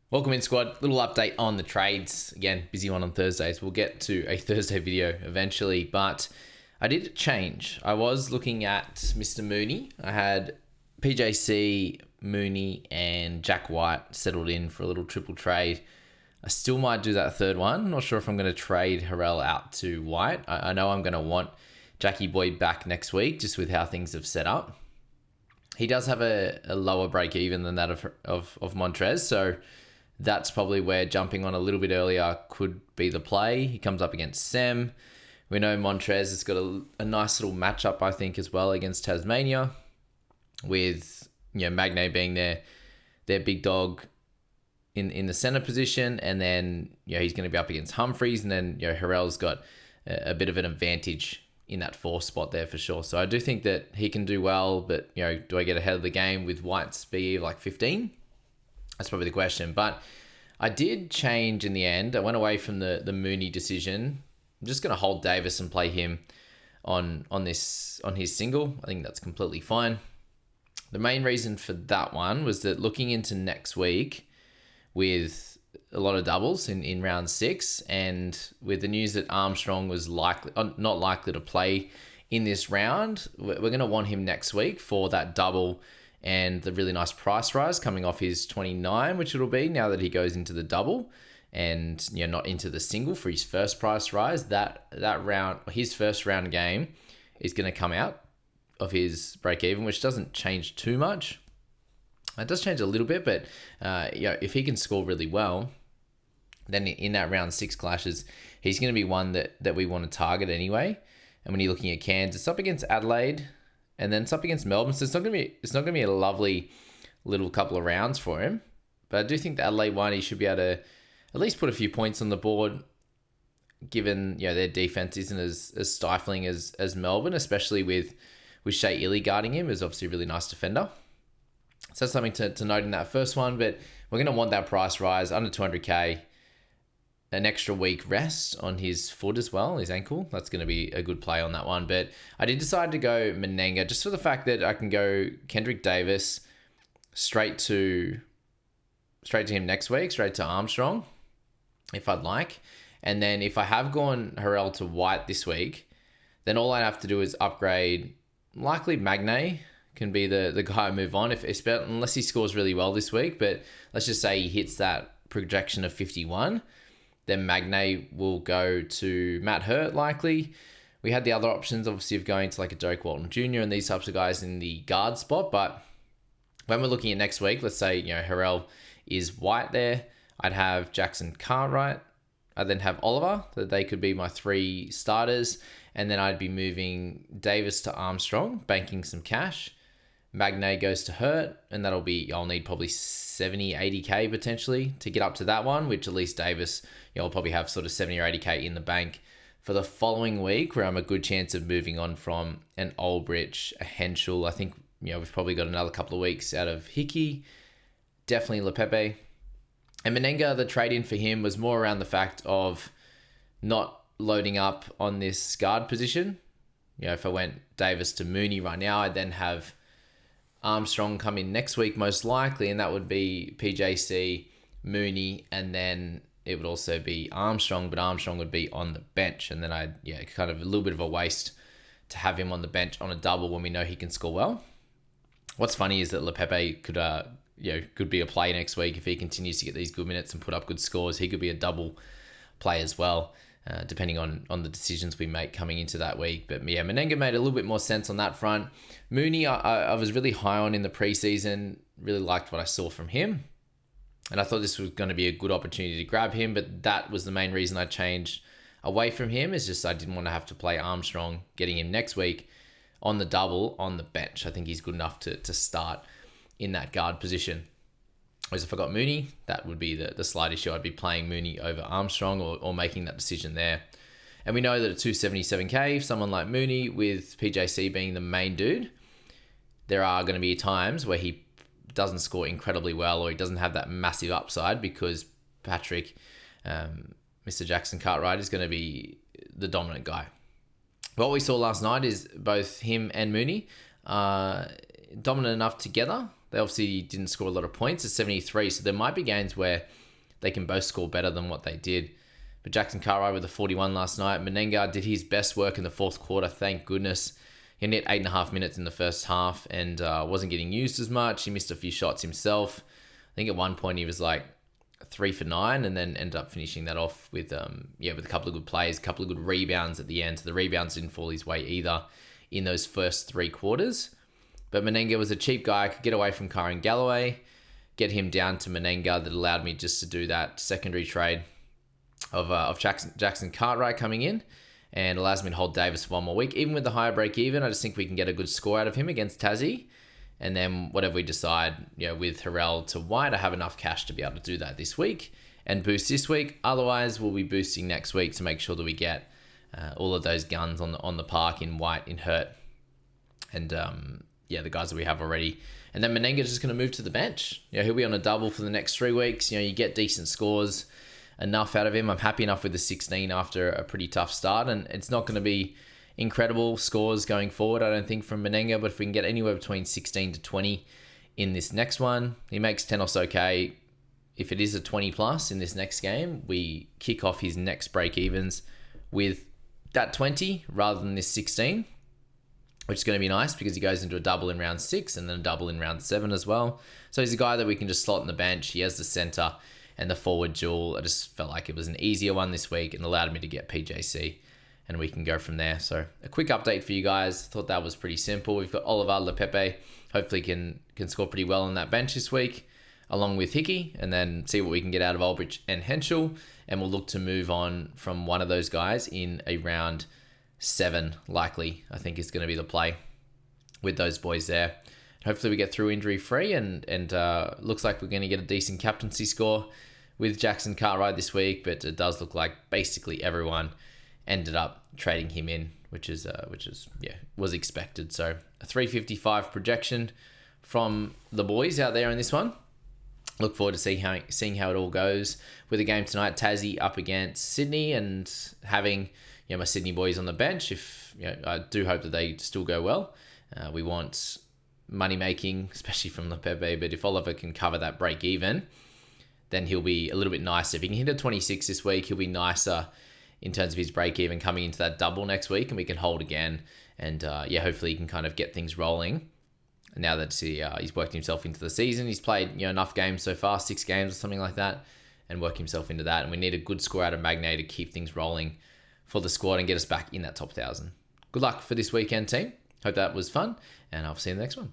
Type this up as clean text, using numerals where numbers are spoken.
Welcome in, squad. Little update on the trades. Again, busy one on Thursdays. We'll get to a Thursday video eventually, but I did change. I was looking at Mr. Mooney. I had PJC, Mooney, and Jack White settled in for a little triple trade. I still might do that third one. Not sure if I'm going to trade Harrell out to White. I know I'm going to want Jackie Boy back next week, just with how things have set up. He does have a lower break even than that of Montrez, so that's probably where jumping on a little bit earlier could be the play. He comes up against Sem. We know Montrez has got a nice little matchup, I think, as well against Tasmania, with Magne being their big dog in the center position, and then he's going to be up against Humphreys, and then Harrell's got a bit of an advantage in that fourth spot there for sure. So I do think that he can do well, but do I get ahead of the game with White's BE of like 15? That's probably the question. But I did change in the end. I went away from the Mooney decision. I'm just going to hold Davis and play him on his single. I think that's completely fine. The main reason for that one was that looking into next week with a lot of doubles in round 6, and with the news that Armstrong was not likely to play in this round, we're going to want him next week for that double and the really nice price rise coming off his 29, which it'll be now that he goes into the double and not into the single for his first price rise. That round, his first round game, is going to come out of his break even, which doesn't change too much. It does change a little bit, but if he can score really well, then in that round 6 clashes, he's going to be one that we want to target anyway. And when you're looking at Cairns, it's up against Adelaide, and then it's up against Melbourne, so it's not gonna be a lovely little couple of rounds for him. But I do think the Adelaide one, he should be able to at least put a few points on the board, given their defense isn't as stifling as Melbourne, especially with Shea Illy guarding him, who's obviously a really nice defender. So that's something to note in that first one. But we're gonna want that price rise under 200k. An extra week rest on his foot as well, his ankle. That's going to be a good play on that one. But I did decide to go Mena just for the fact that I can go Kendrick Davis straight to him next week, straight to Armstrong, if I'd like. And then if I have gone Harrell to White this week, then all I have to do is upgrade. Likely Magne can be the guy I move on, unless he scores really well this week. But let's just say he hits that projection of 51. Then Magne will go to Matt Hurt, likely. We had the other options, obviously, of going to like a Derek Walton Jr. and these types of guys in the guard spot. But when we're looking at next week, let's say, Harrell is White there. I'd have Jackson Cartwright. I'd then have Oliver, that they could be my 3 starters. And then I'd be moving Davis to Armstrong, banking some cash. Magne goes to Hurt, and I'll need probably 70, 80k potentially to get up to that one, which at least Davis, I'll probably have sort of 70 or 80k in the bank for the following week, where I'm a good chance of moving on from an Olbrich, a Henschel. I think, we've probably got another couple of weeks out of Hickey, definitely Lepepe. And Menenga, the trade-in for him was more around the fact of not loading up on this guard position. If I went Davis to Mooney right now, I'd then have Armstrong come in next week most likely, and that would be PJC, Mooney, and then it would also be Armstrong, but Armstrong would be on the bench, and then kind of a little bit of a waste to have him on the bench on a double when we know he can score well. What's funny is that Lepepe could be a play next week if he continues to get these good minutes and put up good scores. He could be a double play as well, depending on the decisions we make coming into that week. But Menenga made a little bit more sense on that front. Mooney, I was really high on in the preseason, really liked what I saw from him. And I thought this was going to be a good opportunity to grab him, but that was the main reason I changed away from him, is just I didn't want to have to play Armstrong, getting him next week on the double on the bench. I think he's good enough to start in that guard position. Whereas if I got Mooney, that would be the slight issue. I'd be playing Mooney over Armstrong or making that decision there. And we know that at 277k, someone like Mooney, with PJC being the main dude, there are going to be times where he doesn't score incredibly well, or he doesn't have that massive upside, because Patrick, Mr. Jackson Cartwright, is going to be the dominant guy. What we saw last night is both him and Mooney dominant enough together They obviously didn't score a lot of points at 73, so there might be games where they can both score better than what they did. But Jackson Cartwright with a 41 last night. Menenga did his best work in the fourth quarter, thank goodness. He only had 8.5 minutes in the first half and wasn't getting used as much. He missed a few shots himself. I think at one point he was like 3 for 9 and then ended up finishing that off with with a couple of good plays, a couple of good rebounds at the end. So the rebounds didn't fall his way either in those first 3 quarters. But Menenga was a cheap guy. I could get away from Kyron Galloway, get him down to Menenga. That allowed me just to do that secondary trade of Jackson Cartwright coming in, and allows me to hold Davis for one more week. Even with the higher break even, I just think we can get a good score out of him against Tassie. And then whatever we decide, with Harrell to White, I have enough cash to be able to do that this week and boost this week. Otherwise, we'll be boosting next week to make sure that we get all of those guns on the park in White, in Hurt, and the guys that we have already. And then Menenga's just going to move to the bench. He'll be on a double for the next 3 weeks. You get decent scores enough out of him. I'm happy enough with the 16 after a pretty tough start, and it's not going to be incredible scores going forward, I don't think, from Menenga, but if we can get anywhere between 16 to 20 in this next one, he makes 10 or so K. If it is a 20 plus in this next game, we kick off his next break evens with that 20 rather than this 16, which is going to be nice because he goes into a double in round 6 and then a double in round 7 as well. So he's a guy that we can just slot in the bench. He has the center and the forward duel. I just felt like it was an easier one this week and allowed me to get PJC, and we can go from there. So a quick update for you guys. Thought that was pretty simple. We've got Oliver Lepepe. Hopefully can score pretty well on that bench this week, along with Hickey, and then see what we can get out of Aldrich and Henschel. And we'll look to move on from one of those guys in a round 7, likely, I think is going to be the play with those boys there. Hopefully we get through injury free, and looks like we're going to get a decent captaincy score with Jackson Cartwright this week, but it does look like basically everyone ended up trading him in, which was expected. So a 355 projection from the boys out there in this one. Look forward to seeing how it all goes with the game tonight. Tassie up against Sydney, and having my Sydney boys on the bench. If I do hope that they still go well. We want money making, especially from Lepepe. But if Oliver can cover that break even, then he'll be a little bit nicer. If he can hit a 26 this week, he'll be nicer in terms of his break even coming into that double next week, and we can hold again. And hopefully he can kind of get things rolling. Now that he's worked himself into the season, he's played enough games so far, 6 games or something like that, and worked himself into that. And we need a good score out of Magnay to keep things rolling for the squad and get us back in that top 1,000. Good luck for this weekend, team. Hope that was fun, and I'll see you in the next one.